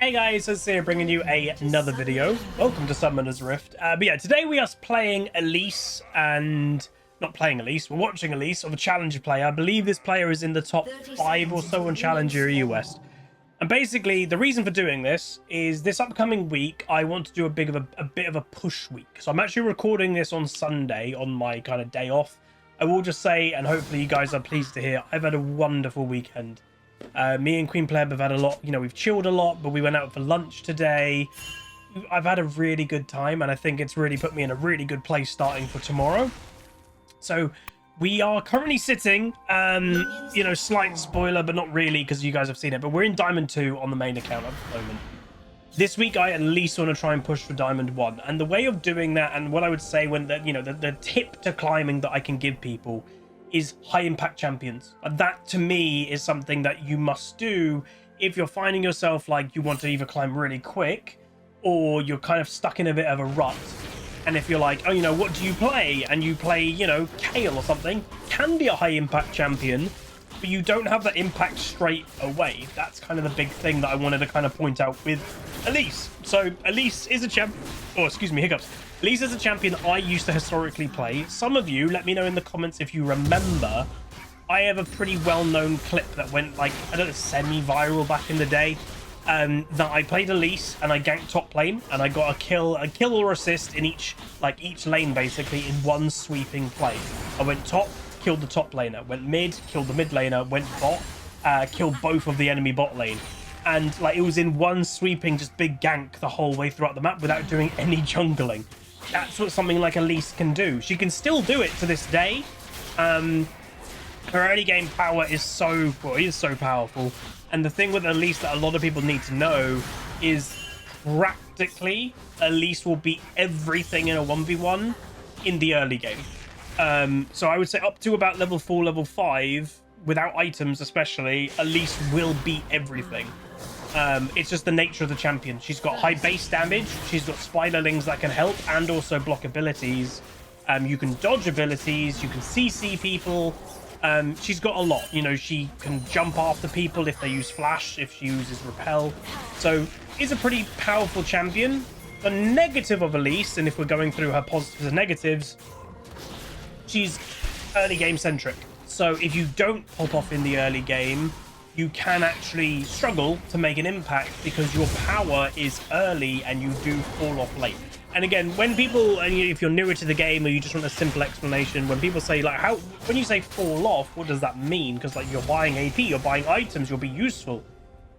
Hey guys, it's here bringing you another video. Welcome to Summoner's Rift. But yeah, today we are playing Elise and... Not playing Elise, we're watching Elise of a Challenger player. I believe this player is in the top 5 or so on Challenger US. And basically, the reason for doing this is this upcoming week, I want to do a bit of a push week. So I'm actually recording this on Sunday, on my kind of day off. I will just say, and hopefully you guys are pleased to hear, I've had a wonderful weekend. Me and Queen Pleb have had a lot, you know, we've chilled a lot, but we went out for lunch today. I've had a really good time, and I think it's really put me in a really good place starting for tomorrow. So we are currently sitting, you know, slight spoiler, but not really because you guys have seen it, but we're in Diamond 2 on the main account at the moment. This week, I at least want to try and push for Diamond 1. And the way of doing that, and what I would say when the tip to climbing that I can give people is high impact champions. That to me is something that you must do if you're finding yourself like you want to either climb really quick or you're kind of stuck in a bit of a rut. And if you're like, oh, you know, what do you play? And you play, you know, Kale or something, can be a high impact champion, but you don't have that impact straight away. That's kind of the big thing that I wanted to kind of point out with Elise. So Elise is a champ, oh, excuse me, hiccups. Elise is a champion I used to historically play. Some of you, let me know in the comments if you remember. I have a pretty well-known clip that went like, I don't know, semi-viral back in the day. That I played Elise and I ganked top lane and I got a kill or assist in each lane basically in one sweeping play. I went top, killed the top laner, went mid, killed the mid laner, went bot, killed both of the enemy bot lane. And like it was in one sweeping just big gank the whole way throughout the map without doing any jungling. That's what something like Elise can do. She can still do it to this day. Her early game power is so powerful. And the thing with Elise that a lot of people need to know is practically Elise will beat everything in a 1v1 in the early game. So I would say up to about level 4, level 5, without items especially, Elise will beat everything. It's just the nature of the champion. She's got high base damage, she's got spiderlings that can help, and also block abilities. You can dodge abilities, you can CC people. She's got a lot, you know, she can jump after people if they use flash, if she uses repel. So is a pretty powerful champion. The negative of Elise, and if we're going through her positives and negatives, she's early game centric. So if you don't pop off in the early game, you can actually struggle to make an impact because your power is early and you do fall off late. And again, when people, and if you're newer to the game or you just want a simple explanation, when people say like, when you say fall off, what does that mean? Because like you're buying AP, you're buying items, you'll be useful.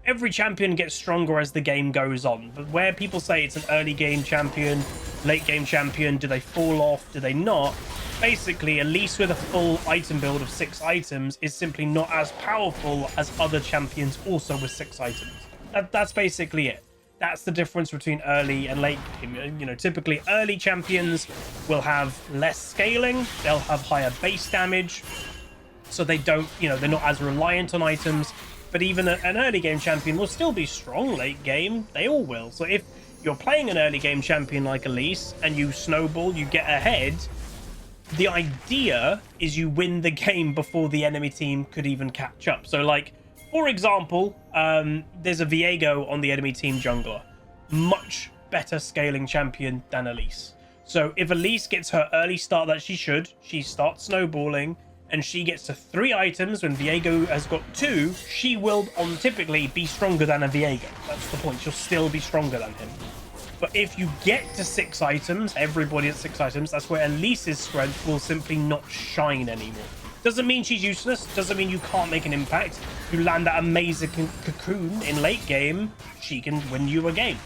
Every champion gets stronger as the game goes on. But where people say it's an early game champion, late game champion, do they fall off? Do they not? Basically, Elise with a full item build of 6 items is simply not as powerful as other champions also with 6 items. That's basically it. That's the difference between early and late game. You know, typically early champions will have less scaling, they'll have higher base damage, so they don't, you know, they're not as reliant on items. But even an early game champion will still be strong late game. They all will. So if you're playing an early game champion like Elise and you snowball, you get ahead, the idea is you win the game before the enemy team could even catch up. So like, for example, there's a Viego on the enemy team jungler. Much better scaling champion than Elise. So if Elise gets her early start that she should, she starts snowballing, and she gets to 3 items when Viego has got 2, she will typically be stronger than a Viego. That's the point. She'll still be stronger than him. But if you get to 6 items, everybody at 6 items, that's where Elise's strength will simply not shine anymore. Doesn't mean she's useless, doesn't mean you can't make an impact. You land that amazing cocoon in late game, she can win you a game.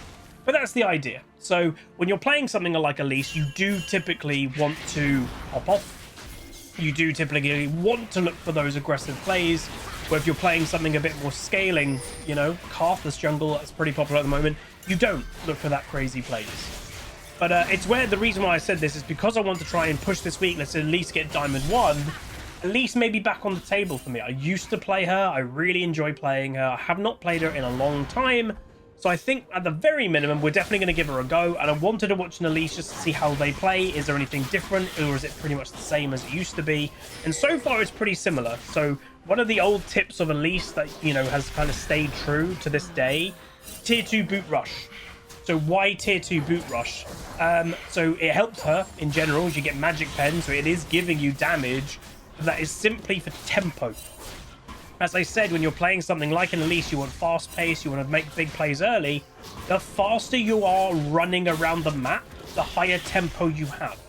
But that's the idea. So when you're playing something like Elise, you do typically want to pop off. You do typically want to look for those aggressive plays, where if you're playing something a bit more scaling, you know, Carthus jungle, that's pretty popular at the moment, you don't look for that crazy plays. But it's where the reason why I said this is because I want to try and push this week, let's at least get Diamond 1, Elise may be back on the table for me. I used to play her. I really enjoy playing her. I have not played her in a long time. So I think at the very minimum, we're definitely going to give her a go. And I wanted to watch an Elise just to see how they play. Is there anything different, or is it pretty much the same as it used to be? And so far, it's pretty similar. So one of the old tips of Elise that, you know, has kind of stayed true to this day tier 2 boot rush. So why tier 2 boot rush? So it helps her in general as you get magic pen, so it is giving you damage, but that is simply for tempo. As I said, when you're playing something like an Elise, you want fast pace, you want to make big plays early. The faster you are running around the map, the higher tempo you have.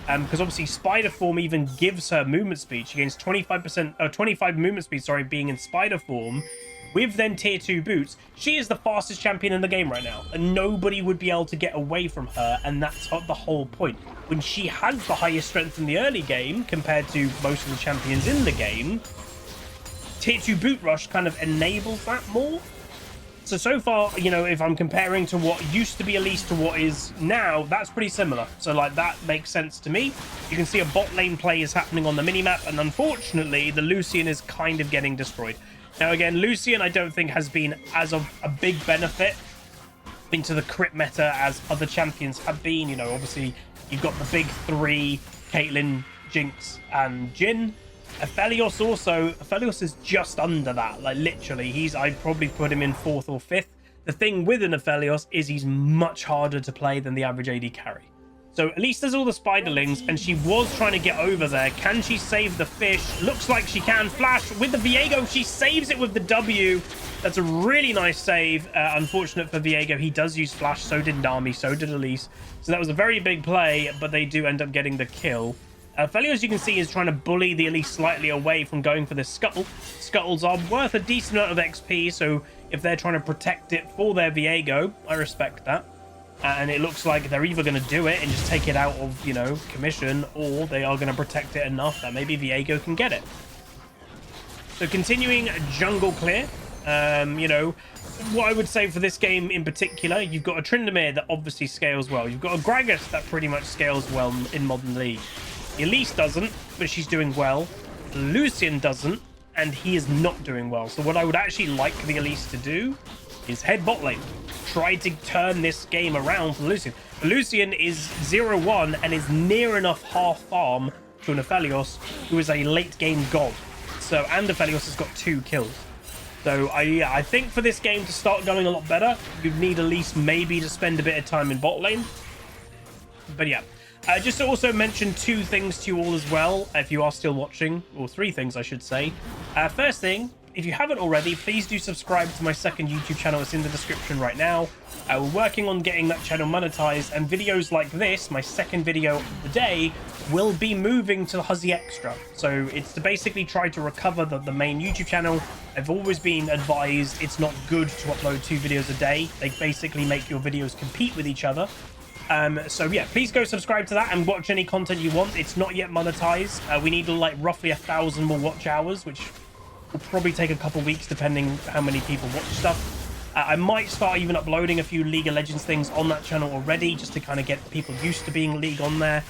Because obviously Spider Form even gives her movement speed. She gains 25 movement speed, sorry, being in Spider Form. With then tier 2 boots, she is the fastest champion in the game right now, and nobody would be able to get away from her, and that's the whole point. When she has the highest strength in the early game compared to most of the champions in the game, tier 2 boot rush kind of enables that more. So far, you know, if I'm comparing to what used to be Elise to what is now, that's pretty similar. So, like, that makes sense to me. You can see a bot lane play is happening on the minimap, and unfortunately, the Lucian is kind of getting destroyed. Now, again, Lucian, I don't think has been as of a big benefit into the crit meta as other champions have been. You know, obviously, you've got the big three, Caitlyn, Jinx, and Jhin. Aphelios is just under that, like literally. I'd probably put him in 4th or 5th. The thing with an Aphelios is he's much harder to play than the average AD carry. So at least there's all the spiderlings, and she was trying to get over there. Can she save the fish? Looks like she can. Flash with the Viego. She saves it with the W. That's a really nice save. Unfortunate for Viego. He does use flash. So did Nami. So did Elise. So that was a very big play, but they do end up getting the kill. Felio, as you can see, is trying to bully the Elise slightly away from going for this scuttle. Scuttles are worth a decent amount of XP, so if they're trying to protect it for their Viego, I respect that. And it looks like they're either going to do it and just take it out of, you know, commission, or they are going to protect it enough that maybe Viego can get it. So continuing jungle clear, you know, what I would say for this game in particular, you've got a Tryndamere that obviously scales well. You've got a Gragas that pretty much scales well in Modern League. Elise doesn't, but she's doing well. Lucian doesn't, and he is not doing well. So what I would actually like the Elise to do is head bot lane. Try to turn this game around for Lucian. Lucian is 0-1 and is near enough half farm to an Aphelios, who is a late game god. So, and Aphelios has got 2 kills. So I think for this game to start going a lot better, you need Elise maybe to spend a bit of time in bot lane. But yeah. Just to also mention 2 things to you all as well, if you are still watching, or 3 things I should say. First thing, if you haven't already, please do subscribe to my second YouTube channel. It's in the description right now. We're working on getting that channel monetized, and videos like this, my second video of the day, will be moving to Huzzy Extra. So it's to basically try to recover the main YouTube channel. I've always been advised it's not good to upload 2 videos a day. They basically make your videos compete with each other. So yeah, please go subscribe to that and watch any content you want. It's not yet monetized. We need like roughly 1,000 more watch hours, which will probably take a couple weeks depending how many people watch stuff. I might start even uploading a few League of Legends things on that channel already, just to kind of get people used to being League on there.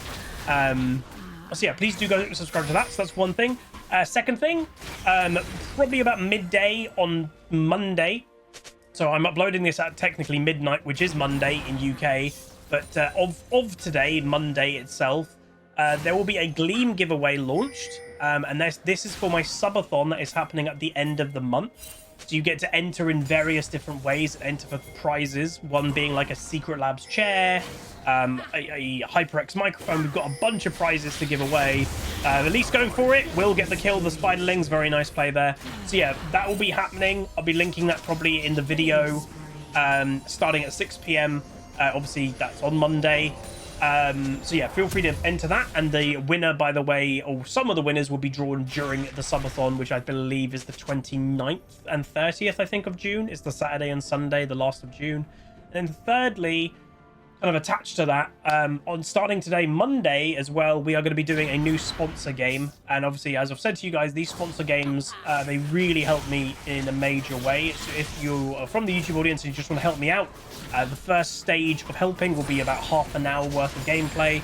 So yeah, please do go subscribe to that. So that's one thing. Second thing, probably about midday on Monday. So I'm uploading this at technically midnight, which is Monday in UK. But of today, Monday itself, there will be a Gleam giveaway launched. And this is for my subathon that is happening at the end of the month. So you get to enter in various different ways and enter for prizes. One being like a Secret Labs chair, a HyperX microphone. We've got a bunch of prizes to give away. Elise going for it. Will get the kill. The Spiderlings. Very nice play there. So yeah, that will be happening. I'll be linking that probably in the video starting at 6 p.m. Obviously, that's on Monday. So yeah, feel free to enter that. And the winner, by the way, or some of the winners will be drawn during the subathon, which I believe is the 29th and 30th, I think, of June. It's the Saturday and Sunday, the last of June. And then thirdly, kind of attached to that, on starting today, Monday as well, we are going to be doing a new sponsor game. And obviously, as I've said to you guys, these sponsor games, they really help me in a major way. So if you are from the YouTube audience and you just want to help me out, the first stage of helping will be about half an hour worth of gameplay.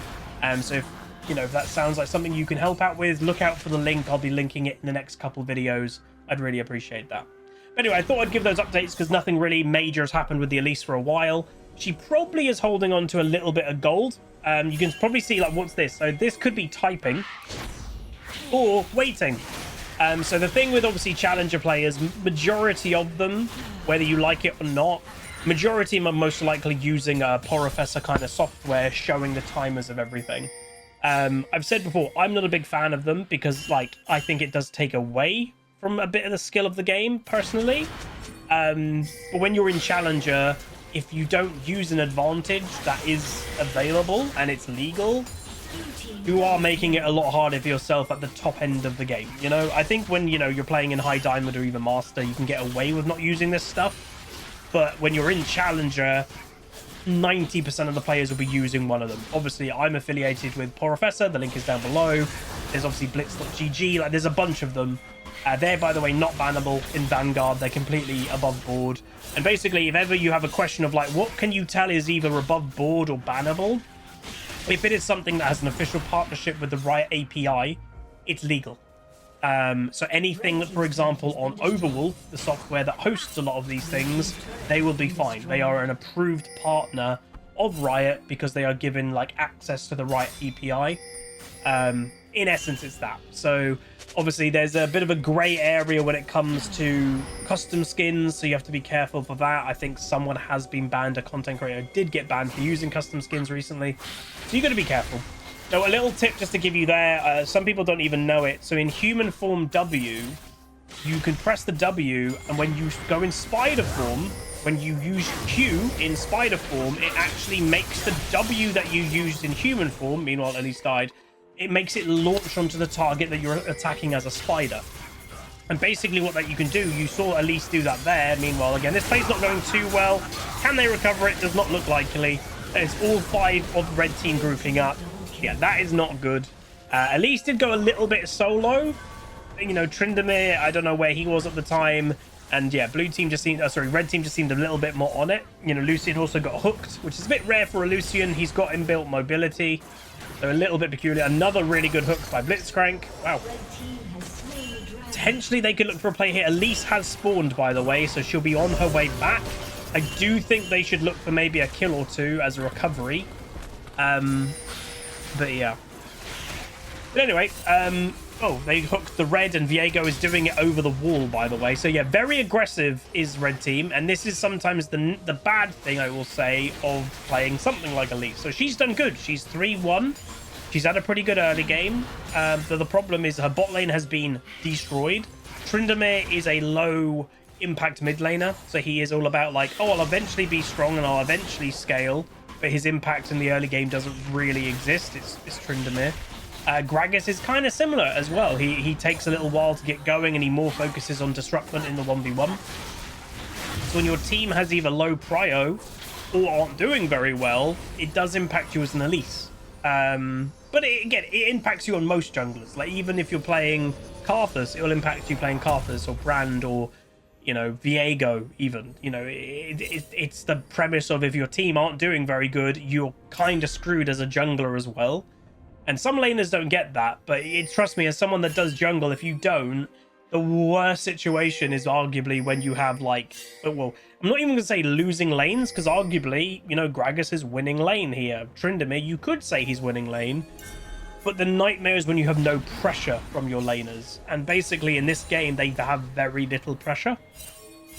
So if if that sounds like something you can help out with, look out for the link. I'll be linking it in the next couple videos. I'd really appreciate that. But anyway, I thought I'd give those updates because nothing really major has happened with the Elise for a while. She probably is holding on to a little bit of gold. You can probably see, like, what's this? So this could be typing or waiting. So the thing with obviously challenger players, majority of them, whether you like it or not, Majority are most likely using a Professor kind of software showing the timers of everything. I've said before, I'm not a big fan of them because, like, I think it does take away from a bit of the skill of the game, personally. But when you're in Challenger, if you don't use an advantage that is available and it's legal, you are making it a lot harder for yourself at the top end of the game. You know, I think when, you know, you're playing in High Diamond or even Master, you can get away with not using this stuff. But when you're in Challenger, 90% of the players will be using one of them. Obviously, I'm affiliated with Professor. The link is down below. There's obviously Blitz.gg. Like, there's a bunch of them. They're, by the way, not bannable in Vanguard. They're completely above board. And basically, if ever you have a question of, like, what can you tell is either above board or bannable? If it is something that has an official partnership with the Riot API, it's legal. So anything, for example, on Overwolf, the software that hosts a lot of these things, they will be fine. They are an approved partner of Riot because they are given, like, access to the Riot API. In essence, it's that. So obviously there's a bit of a gray area when it comes to custom skins, so you have to be careful for that. I think someone has been banned, a content creator did get banned for using custom skins recently, so you got to be careful. So a little tip just to give you there, some people don't even know it. So in human form W, you can press the W, and when you go in spider form, when you use Q in spider form, it actually makes the W that you used in human form, meanwhile Elise died, it makes it launch onto the target that you're attacking as a spider. And basically what that you can do, you saw Elise do that there. Meanwhile, again, this play's not going too well. Can they recover it? Does not look likely. It's all 5 of the red team grouping up. Yeah, that is not good. Elise did go a little bit solo. You know, Tryndamere, I don't know where he was at the time. And yeah, blue team just seemed, red team just seemed a little bit more on it. You know, Lucian also got hooked, which is a bit rare for a Lucian. He's got inbuilt mobility. So a little bit peculiar. Another really good hook by Blitzcrank. Wow. Potentially they could look for a play here. Elise has spawned, by the way, so she'll be on her way back. I do think they should look for maybe a kill or two as a recovery. But yeah. But anyway, oh, they hooked the red, and Viego is doing it over the wall, by the way. So yeah, very aggressive is red team, and this is sometimes the bad thing, I will say, of playing something like Elise. So she's done good. She's 3-1. She's had a pretty good early game. But the problem is her bot lane has been destroyed. Tryndamere is a low impact mid laner, so he is all about, like, oh, I'll eventually be strong and I'll eventually scale, but his impact in the early game doesn't really exist. It's Tryndamere. Gragas is kind of similar as well. He takes a little while to get going, and he more focuses on disruption in the 1v1. So when your team has either low prio or aren't doing very well, it does impact you as an Elise. But again, it impacts you on most junglers. Like, even if you're playing Karthus, it will impact you playing Karthus or Brand or, you know, Viego even. You know, it's the premise of if your team aren't doing very good, you're kind of screwed as a jungler as well. And some laners don't get that, but trust me, as someone that does jungle, if you don't, the worst situation is arguably when you have, like, well, I'm not even going to say losing lanes, because arguably, you know, Gragas is winning lane here. Tryndamere, you could say he's winning lane, but the nightmare is when you have no pressure from your laners. And basically in this game, they have very little pressure.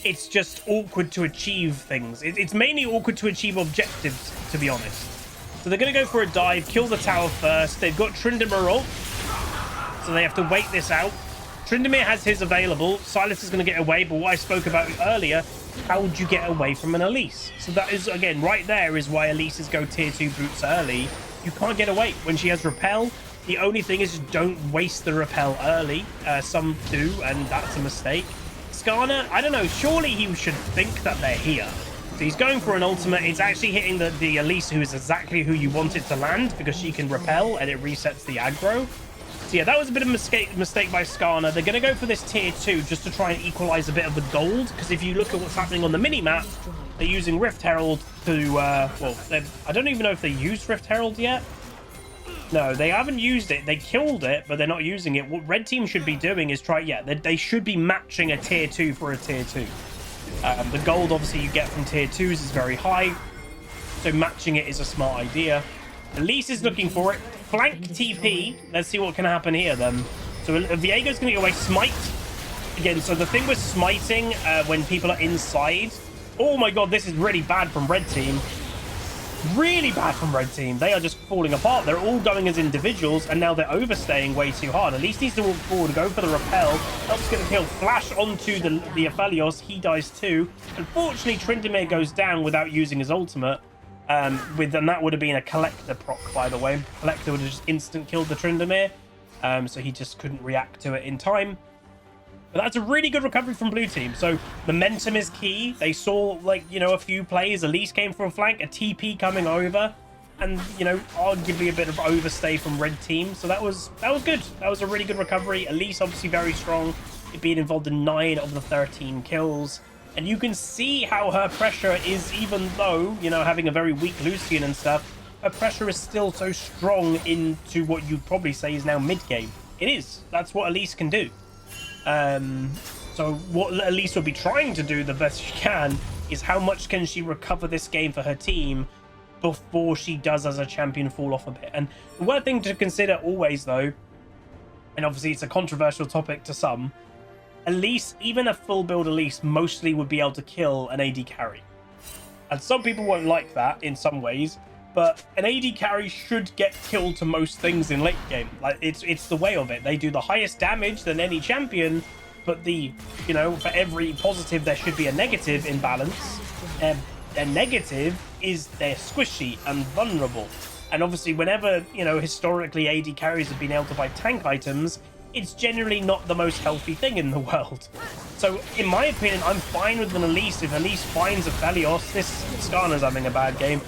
It's just awkward to achieve things. It's mainly awkward to achieve objectives, to be honest. So they're going to go for a dive, kill the tower first. They've got Tryndamere ult, so they have to wait this out. Tryndamere has his available. Silas is going to get away, but what I spoke about earlier, how would you get away from an Elise? So that is, again, right there is why Elises go tier 2 boots early. You can't get away. When she has repel, the only thing is just don't waste the repel early. Some do, and that's a mistake. Skarner, I don't know, surely he should think that they're here. So he's going for an ultimate. It's actually hitting the Elise, who is exactly who you want it to land, because she can repel and it resets the aggro. So yeah, that was a bit of a mistake by Skarner. They're going to go for this tier 2 just to try and equalize a bit of the gold, because if you look at what's happening on the mini-map, they're using Rift Herald to, well, I don't even know if they used Rift Herald yet. No, they haven't used it. They killed it, but they're not using it. What red team should be doing is they should be matching a tier 2 for a tier 2. The gold, obviously, you get from tier 2s is very high, so matching it is a smart idea. Elise is looking for it. Flank TP. Let's see what can happen here, then. So Viego's going to get away. Smite. Again, so the thing with smiting when people are inside, Oh my god, this is really bad from red team. Really bad from red team. They are just falling apart. They're all going as individuals, and now they're overstaying way too hard. Elise needs to walk forward, go for the repel. Helps get the kill. Flash onto the Aphelios. He dies too. Unfortunately, Tryndamere goes down without using his ultimate. And that would have been a collector proc, by the way. Collector would have just instant killed the Tryndamere. So he just couldn't react to it in time. But that's a really good recovery from blue team. So momentum is key. They saw, like, you know, a few plays. Elise came from a flank, a TP coming over, and, you know, arguably a bit of overstay from red team. So that was good. That was a really good recovery. Elise obviously very strong, being involved in 9 of the 13 kills. And you can see how her pressure is, even though, you know, having a very weak Lucian and stuff, her pressure is still so strong into what you'd probably say is now mid-game. It is. That's what Elise can do. So what Elise will be trying to do the best she can is how much can she recover this game for her team before she does as a champion fall off a bit. And the one thing to consider always, though, and obviously it's a controversial topic to some, Elise, even a full build Elise, mostly would be able to kill an AD carry. And some people won't like that in some ways, but an AD carry should get killed to most things in late game. Like, it's the way of it. They do the highest damage than any champion, but you know, for every positive there should be a negative in balance. Their negative is they're squishy and vulnerable. And obviously whenever, you know, historically AD carries have been able to buy tank items, it's generally not the most healthy thing in the world. So in my opinion, I'm fine with an Elise. If Elise finds Aphelios, this Skarner's having a bad game.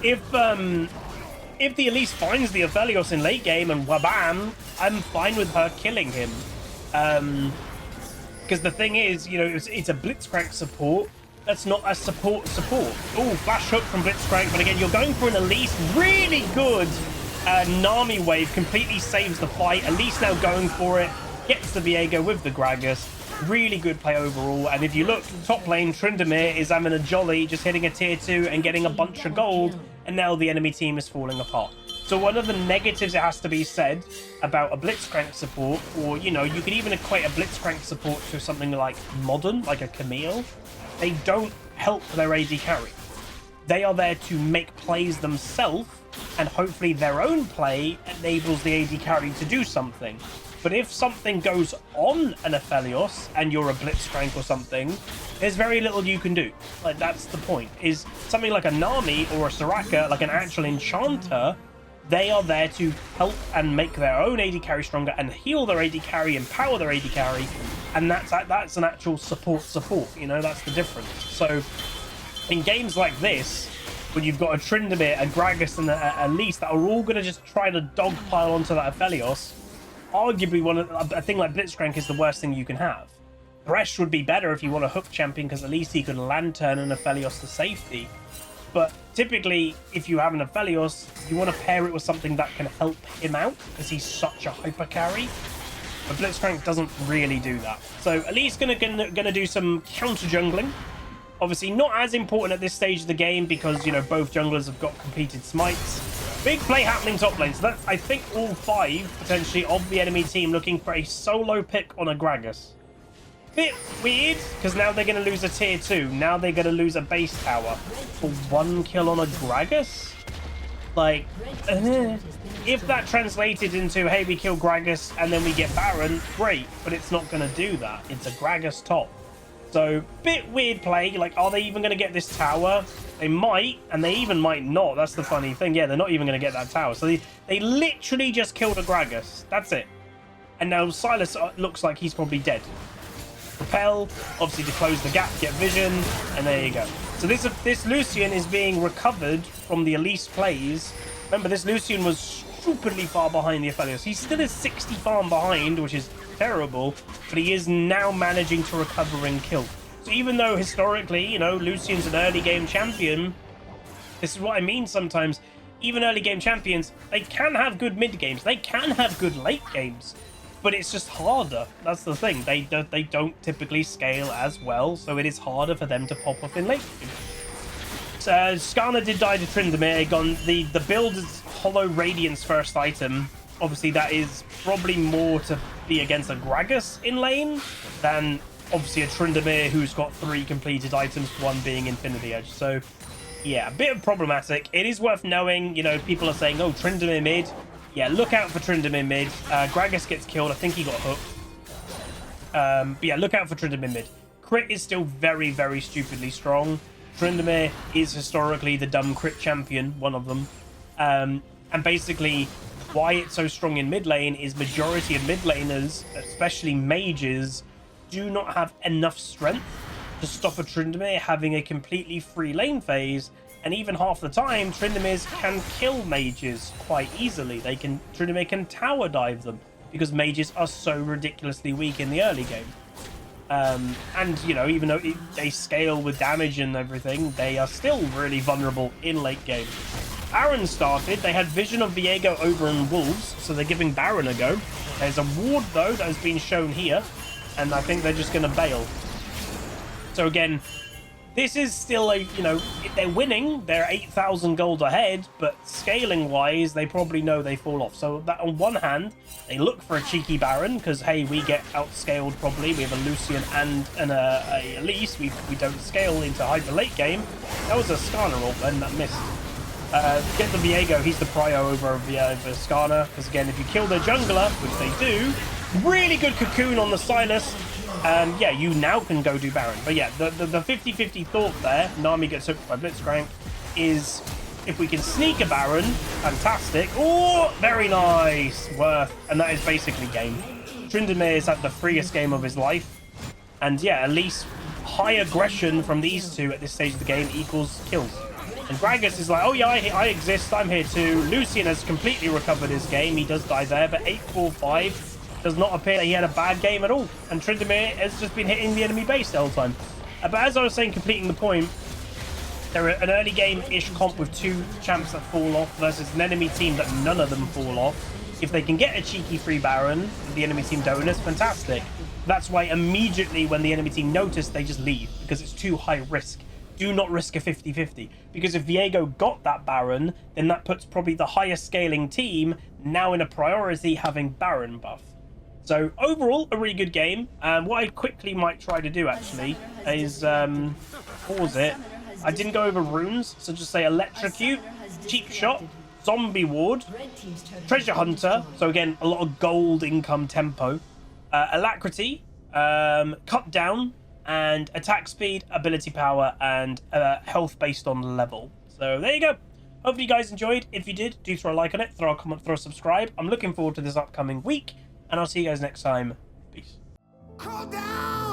If the Elise finds the Aphelios in late game and wabam, I'm fine with her killing him. Because the thing is, you know, it's a Blitzcrank support. That's not a support. Oh, flash hook from Blitzcrank. But again, you're going for an Elise. Really good Nami wave. Completely saves the fight. Elise now going for it. Gets the Viego with the Gragas. Really good play overall. And if you look, top lane, Tryndamere is having a jolly, just hitting a tier 2 and getting a bunch of gold. And now the enemy team is falling apart. So one of the negatives, it has to be said, about a Blitzcrank support, or, you know, you could even equate a Blitzcrank support to something like modern, like a Camille. They don't help their AD carry. They are there to make plays themselves, and hopefully their own play enables the AD carry to do something. But if something goes on an Aphelios and you're a Blitzcrank or something, there's very little you can do. Like, that's the point. Is something like a Nami or a Soraka, like an actual enchanter, they are there to help and make their own AD carry stronger and heal their AD carry, empower their AD carry, and that's an actual support, you know, that's the difference. So in games like this, when you've got a Tryndamere, a Gragas, and a Elise that are all going to just try to dogpile onto that Aphelios, arguably a thing like Blitzcrank is the worst thing you can have. Thresh would be better if you want a hook champion, because at least he could lantern an Aphelios to safety. But typically, if you have an Aphelios, you want to pair it with something that can help him out, because he's such a hyper carry. But Blitzcrank doesn't really do that. So Elise gonna do some counter jungling. Obviously not as important at this stage of the game, because, you know, both junglers have got completed smites. Big play happening top lane. So that's, I think, all 5 potentially of the enemy team looking for a solo pick on a Gragas. Bit weird, because now they're going to lose a tier 2. Now they're going to lose a base tower for 1 kill on a Gragas. Like, if that translated into, hey, we kill Gragas and then we get Baron, great. But it's not going to do that. It's a Gragas top. So, bit weird play. Like, are they even going to get this tower? They might, and they even might not. That's the funny thing. Yeah, they're not even going to get that tower. So they literally just killed a Gragas. That's it. And now Silas looks like he's probably dead. Repel, obviously to close the gap, get vision, and there you go. So this Lucian is being recovered from the Elise plays. Remember, this Lucian was stupidly far behind the Aphelios. He still is 60 farm behind, which is terrible, but he is now managing to recover and kill. So even though historically, you know, Lucian's an early game champion, this is what I mean sometimes. Even early game champions, they can have good mid games. They can have good late games. But it's just harder. That's the thing. They don't typically scale as well, so it is harder for them to pop off in late game. So Skarner did die to Tryndamere. The build is Hollow Radiance first item. Obviously, that is probably more to be against a Gragas in lane than obviously a Tryndamere who's got 3 completed items, 1 being Infinity Edge. So yeah, a bit problematic. It is worth knowing, you know, people are saying, oh, Tryndamere mid. Yeah, look out for Tryndamere mid. Gragas gets killed. I think he got hooked. But yeah, look out for Tryndamere mid. Crit is still very, very stupidly strong. Tryndamere is historically the dumb crit champion, one of them. And basically, why it's so strong in mid lane is majority of mid laners, especially mages, do not have enough strength to stop a Tryndamere having a completely free lane phase. And even half the time, Tryndameres can kill mages quite easily. Tryndamere can tower dive them because mages are so ridiculously weak in the early game. And, you know, even though they scale with damage and everything, they are still really vulnerable in late game. Baron started. They had Vision of Viego over on Wolves, so they're giving Baron a go. There's a ward, though, that has been shown here, and I think they're just going to bail. So, again, this is still a, you know, they're winning. They're 8,000 gold ahead, but scaling-wise, they probably know they fall off. So, that on one hand, they look for a cheeky Baron, because, hey, we get outscaled probably. We have a Lucian and a Elise. We don't scale into hyper late game. That was a Skarner ult, and that missed. Get the Viego, he's the prio over Skarner, because again, if you kill the jungler, which they do, really good cocoon on the Silas, yeah, you now can go do Baron. But yeah, the 50-50 thought there, Nami gets hooked by Blitzcrank, is if we can sneak a Baron, fantastic. Oh, very nice, worth, and that is basically game. Tryndamere is at the freest game of his life, and yeah, at least high aggression from these two at this stage of the game equals kills. And Gragas is like, oh yeah, I exist, I'm here too. Lucian has completely recovered his game. He does die there, but 8-4-5 does not appear that he had a bad game at all. And Tryndamere has just been hitting the enemy base the whole time. But as I was saying, completing the point, they're an early game-ish comp with 2 champs that fall off versus an enemy team that none of them fall off. If they can get a cheeky free Baron, the enemy team don't, it's fantastic. That's why immediately when the enemy team notice, they just leave, because it's too high risk. Do not risk a 50-50, because if Viego got that Baron, then that puts probably the highest scaling team now in a priority having Baron buff. So overall, a really good game. What I quickly might try to do actually is pause it. I didn't go over runes, so just say Electrocute, Cheap Shot, Zombie Ward, Treasure Hunter, so again, a lot of gold income tempo, Alacrity, Cut Down, and attack speed, ability power, and health based on level. So there you go. Hopefully you guys enjoyed. If you did, do throw a like on it, throw a comment, throw a subscribe. I'm looking forward to this upcoming week, and I'll see you guys next time. Peace. Call down!